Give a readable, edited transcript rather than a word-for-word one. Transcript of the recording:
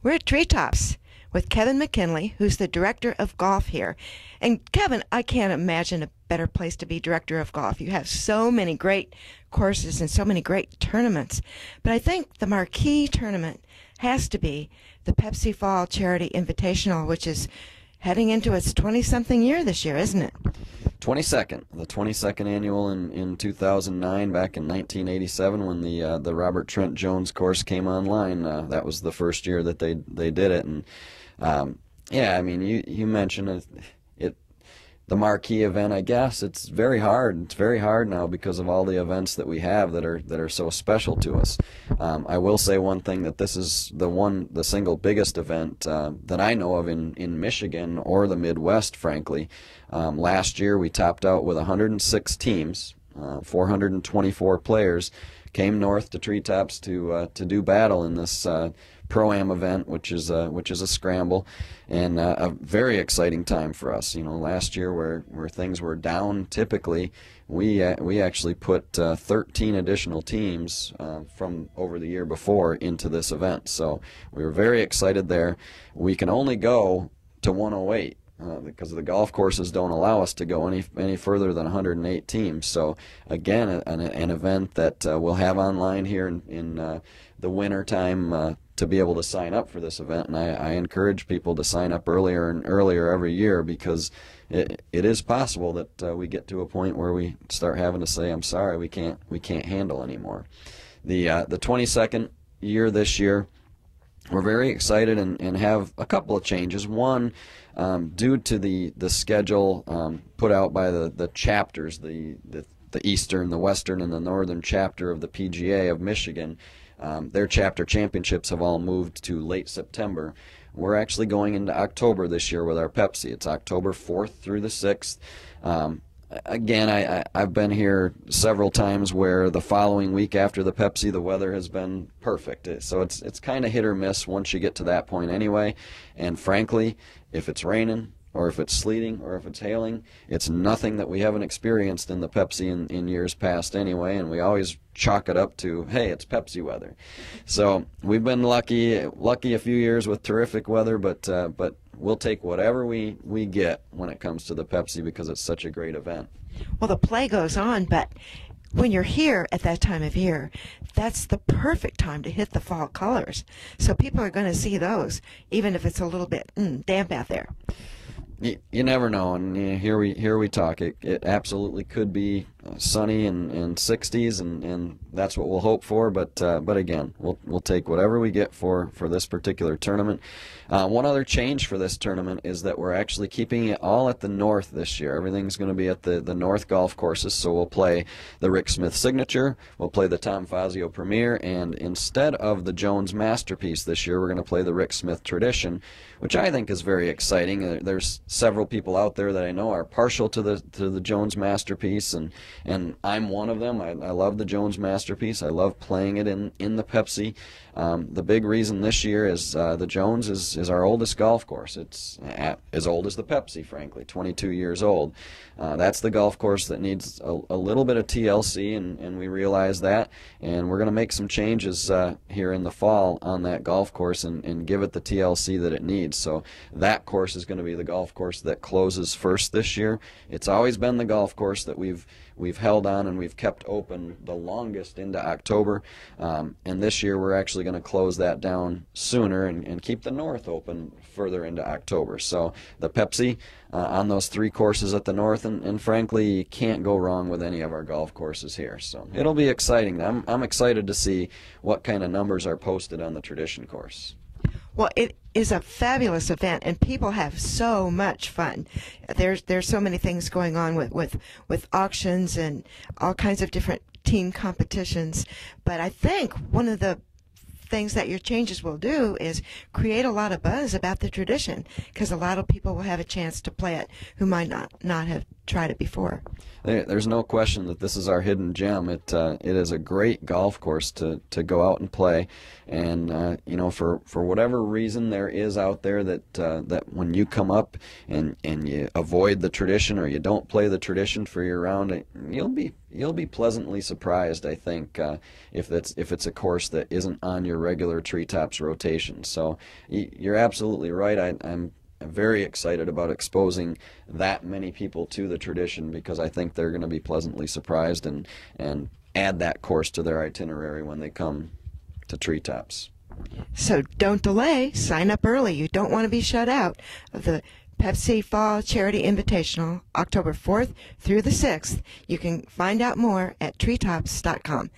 We're at Treetops with Kevin McKinley, who's the Director of Golf here. And Kevin, I can't imagine a better place to be Director of Golf. You have so many great courses and so many great tournaments. But I think the marquee tournament has to be the Pepsi Fall Charity Invitational, which is heading into its 20-something year this year, isn't it? The 22nd annual in 2009, back in 1987 when the Robert Trent Jones course came online. That was the first year that they did it, and yeah, I mean, you mentioned it, the marquee event. I guess it's very hard. It's very hard now because of all the events that we have that are so special to us. I will say one thing, that this is the single biggest event that I know of in Michigan or the Midwest, frankly. Last year we topped out with 106 teams, 424 players came north to Treetops to do battle in this Pro-Am event, which is a scramble, and a very exciting time for us. You know, last year where things were down, typically we actually put 13 additional teams from over the year before into this event. So we were very excited there. We can only go to 108. Because the golf courses don't allow us to go any further than 108 teams. So again, an event that we'll have online here in the winter time to be able to sign up for this event. And I encourage people to sign up earlier and earlier every year, because it is possible that we get to a point where we start having to say, I'm sorry, we can't handle anymore. The 22nd year this year, we're very excited and have a couple of changes. One, due to the schedule put out by the chapters, the Eastern, the Western, and the Northern chapter of the PGA of Michigan, their chapter championships have all moved to late September. We're actually going into October this year with our Pepsi. It's October 4th through the 6th. Again, I've been here several times where the following week after the Pepsi, the weather has been perfect. So it's kind of hit or miss once you get to that point anyway. And frankly, if it's raining, or if it's sleeting, or if it's hailing, it's nothing that we haven't experienced in the Pepsi in years past anyway, and we always chalk it up to, hey, it's Pepsi weather. So we've been lucky a few years with terrific weather, but we'll take whatever we get when it comes to the Pepsi, because it's such a great event. Well, the play goes on, but when you're here at that time of year, that's the perfect time to hit the fall colors. So people are going to see those, even if it's a little bit damp out there. You never know, and here we talk. It absolutely could be sunny and 60s, and that's what we'll hope for. But again, we'll take whatever we get for this particular tournament. One other change for this tournament is that we're actually keeping it all at the north this year. Everything's going to be at the north golf courses. So we'll play the Rick Smith Signature, we'll play the Tom Fazio Premier, and instead of the Jones Masterpiece this year, we're going to play the Rick Smith Tradition, which I think is very exciting. There's several people out there that I know are partial to the Jones Masterpiece, and I'm one of them. I love the Jones Masterpiece. I love playing it in the Pepsi. The big reason this year is the Jones is our oldest golf course. It's as old as the Pepsi, frankly, 22 years old. That's the golf course that needs a little bit of TLC, and we realize that, and we're going to make some changes here in the fall on that golf course and give it the TLC that it needs. So that course is going to be the golf course that closes first this year. It's always been the golf course that we've held on and we've kept open the longest into October, and this year we're actually going to close that down sooner and keep the north open further into October. So the Pepsi on those three courses at the north, and frankly, you can't go wrong with any of our golf courses here. So it'll be exciting. I'm excited to see what kind of numbers are posted on the Tradition course. Well, it is a fabulous event, and people have so much fun. There's so many things going on with auctions and all kinds of different team competitions. But I think one of the things that your changes will do is create a lot of buzz about the Tradition, because a lot of people will have a chance to play it who might not have tried it before. There's no question that this is our hidden gem. It is a great golf course to go out and play, and you know, for whatever reason there is out there that when you come up and you avoid the tradition or you don't play the tradition for your round, you'll be pleasantly surprised, I think, if it's a course that isn't on your regular Treetops rotation. So you're absolutely right. I'm very excited about exposing that many people to the tradition, because I think they're going to be pleasantly surprised and add that course to their itinerary when they come to Treetops. So don't delay. Sign up early. You don't want to be shut out of the Pepsi Fall Charity Invitational, October 4th through the 6th. You can find out more at treetops.com.